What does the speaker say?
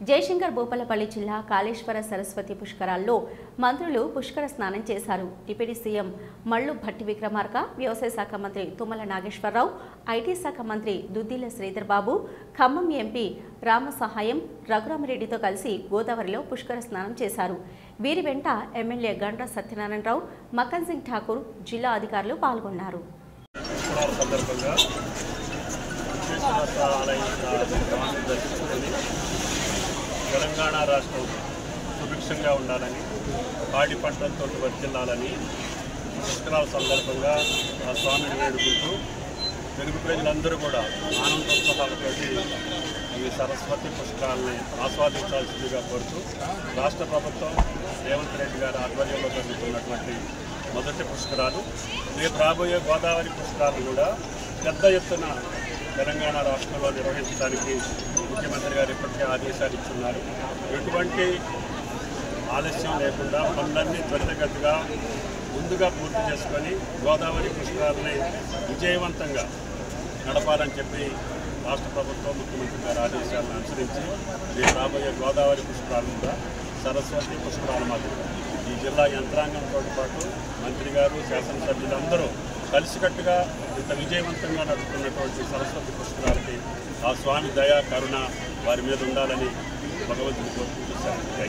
జయశంకర్ భూపాలపల్లి జిల్లా కాళేశ్వర సరస్వతి పుష్కరాల్లో మంత్రులు పుష్కర స్నానం చేశారు. డిప్యూటీ సీఎం మల్లు భట్టి విక్రమార్క, వ్యవసాయ శాఖ మంత్రి తుమ్మల నాగేశ్వరరావు, ఐటీ శాఖ మంత్రి దుద్దిల శ్రీధర్ బాబు, ఖమ్మం ఎంపీ రామసహాయం రఘురామరెడ్డితో కలిసి గోదావరిలో పుష్కర స్నానం చేశారు. వీరి వెంట ఎమ్మెల్యే గండ్ర సత్యనారాయణరావు, మక్కన్ సింగ్ ఠాకూర్, జిల్లా అధికారులు పాల్గొన్నారు. తెలంగాణ రాష్ట్రం సుభిక్షంగా ఉండాలని, పాడి పంటలతో వర్తిల్లాలని పుష్కరాల సందర్భంగా ఆ స్వామిని వేడుకుంటూ తెలుగు ప్రజలందరూ కూడా ఆనందోత్సవాలతో ఈ సరస్వతి పుష్కరాలని ఆస్వాదించాల్సిందిగా కోరుతూ రాష్ట్ర ప్రభుత్వం రేవంత్ రెడ్డి గారి ఆధ్వర్యంలో జరుగుతున్నటువంటి మొదటి పుష్కరాలు, రేపు రాబోయే గోదావరి పుష్కరాలు కూడా పెద్ద ఎత్తున తెలంగాణ రాష్ట్రంలో నిర్వహించడానికి ముఖ్యమంత్రి గారు ఇప్పటికే ఆదేశాలు ఇస్తున్నారు. ఎటువంటి ఆలస్యం లేకుండా పనులన్నీ త్వరితగతిగా ముందుగా పూర్తి చేసుకొని గోదావరి పుష్కరాలని విజయవంతంగా నడపాలని చెప్పి రాష్ట్ర ప్రభుత్వం ముఖ్యమంత్రి గారి ఆదేశాలను అనుసరించి రేపు రాబోయే గోదావరి పుష్కరాలు కూడా సరస్వతి పుష్కరాల మాదిరిగా ఈ జిల్లా యంత్రాంగంతో పాటు మంత్రి గారు, శాసనసభ్యులందరూ కలిసికట్టుగా ఇంత విజయవంతంగా నడుపుతున్నటువంటి సరస్వతి పుష్కరాలకి ఆ స్వామి దయా కరుణ వారి మీద ఉండాలని భగవంతుని కోరుకుంటూ